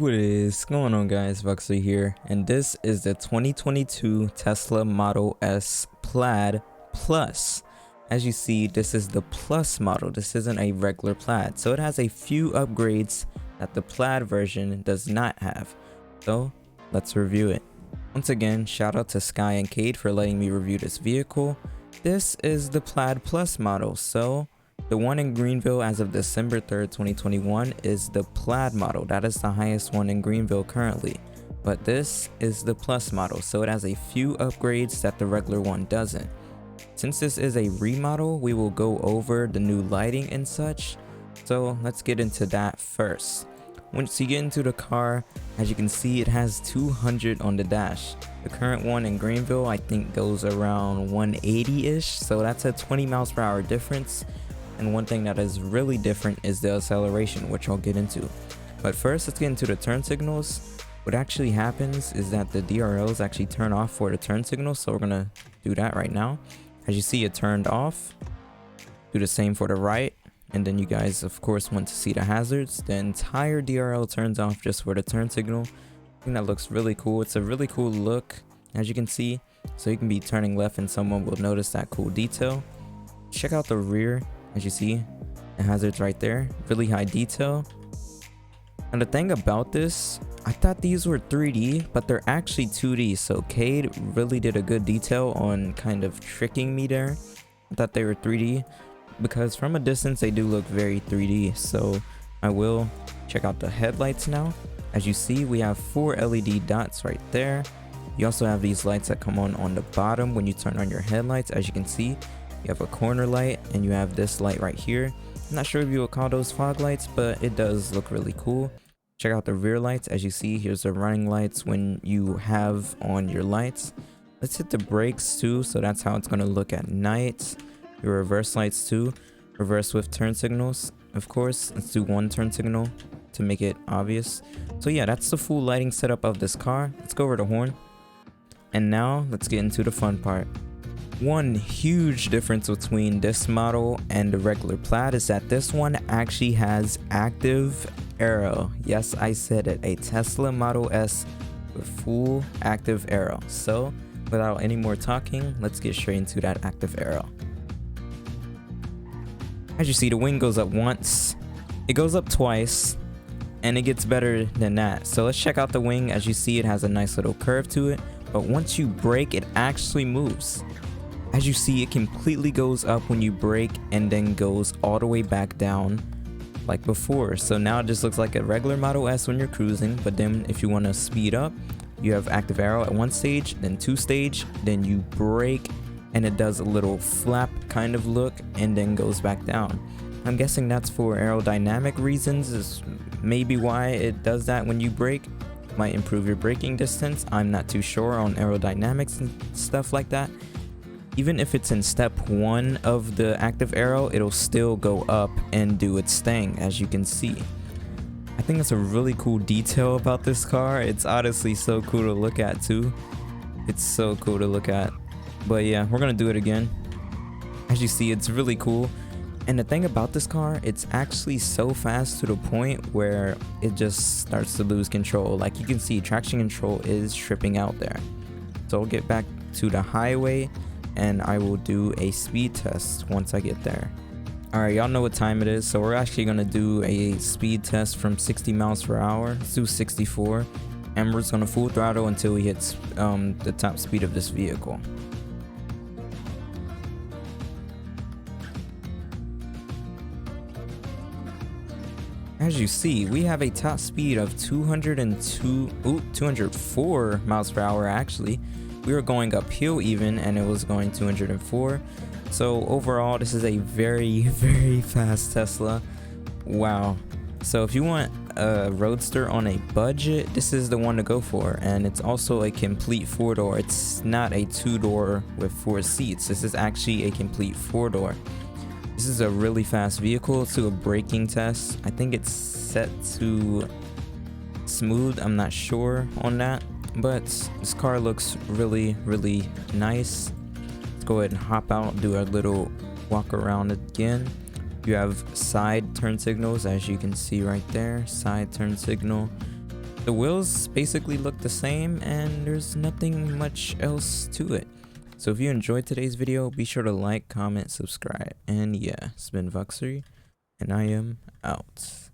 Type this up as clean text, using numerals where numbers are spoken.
What is going on, guys? Vuxury here, and this is the 2022 Tesla Model S Plaid Plus. As you see, this is the Plus model. This isn't a regular Plaid, so it has a few upgrades that the Plaid version does not have. So let's review it. Once again, shout out to Sky and Cade for letting me review this vehicle. This is the Plaid Plus model, so the one in Greenville as of December 3rd, 2021 is the Plaid model. That is the highest one in Greenville currently. But this is the Plus model, so it has a few upgrades that the regular one doesn't. Since this is a remodel, we will go over the new lighting and such. So let's get into that first. Once you get into the car, as you can see, it has 200 on the dash. The current one in Greenville, I think, goes around 180-ish, so that's a 20 miles per hour difference. And one thing that is really different is the acceleration, which I'll get into. But first, let's get into the turn signals. What actually happens is that the DRLs actually turn off for the turn signals, so we're gonna do that right now. As you see, it turned off. Do the same for the right, and then you guys of course want to see the hazards. The entire DRL turns off just for the turn signal. I think that looks really cool. It's a really cool look, as you can see. So you can be turning left and someone will notice that cool detail. Check out the rear. As you see, the hazards right there, really high detail. And the thing about this, I thought these were 3D, but they're actually 2D. So Cade really did a good detail on kind of tricking me there. I thought they were 3D because from a distance they do look very 3D. So I will check out the headlights now. As you see, we have 4 LED dots right there. You also have these lights that come on the bottom when you turn on your headlights. As you can see, you have a corner light and you have this light right here. I'm not sure if you would call those fog lights, but it does look really cool. Check out the rear lights. As you see, here's the running lights when you have on your lights. Let's hit the brakes too, so that's how it's going to look at night. Your reverse lights too, reverse with turn signals. Of course, let's do one turn signal to make it obvious. So yeah, that's the full lighting setup of this car. Let's go over the horn. And now let's get into the fun part. One huge difference between this model and the regular Plaid is that this one actually has active aero. Yes, I said it, a Tesla Model S with full active aero. So without any more talking, let's get straight into that active aero. As you see, the wing goes up once, it goes up twice, and it gets better than that. So let's check out the wing. As you see, it has a nice little curve to it, but once you brake, it actually moves. As you see, it completely goes up when you brake and then goes all the way back down like before. So now it just looks like a regular Model S when you're cruising, but then if you want to speed up, you have active aero at one stage, then 2 stage, then you brake and it does a little flap kind of look and then goes back down. I'm guessing that's for aerodynamic reasons, is maybe why it does that when you brake. Might improve your braking distance. I'm not too sure on aerodynamics and stuff like that. Even if it's in step 1 of the active aero, it'll still go up and do its thing, as you can see. I think that's a really cool detail about this car. It's honestly so cool to look at too. It's so cool to look at. But yeah, we're gonna do it again. As you see, it's really cool. And the thing about this car, it's actually so fast to the point where it just starts to lose control. Like you can see, traction control is tripping out there. So I'll get back to the highway and I will do a speed test once I get there. Alright, y'all know what time it is, so we're actually going to do a speed test from 60 miles per hour. Let's do 64, and we're just going to full throttle until we hit the top speed of this vehicle. As you see, we have a top speed of 204 miles per hour actually. We were going uphill even, and it was going 204. So overall, this is a very, very fast Tesla. Wow. So if you want a roadster on a budget, this is the one to go for. And it's also a complete 4-door. It's not a 2-door with 4 seats. This is actually a complete 4-door. This is a really fast vehicle. Let's do a braking test. I think it's set to smooth. I'm not sure on that. But this car looks really, really nice. Let's go ahead and hop out, do a little walk around again. You have side turn signals, as you can see right there. Side turn signal. The wheels basically look the same and there's nothing much else to it. So if you enjoyed today's video, be sure to like, comment, subscribe. And yeah, it's been Vuxury and I am out.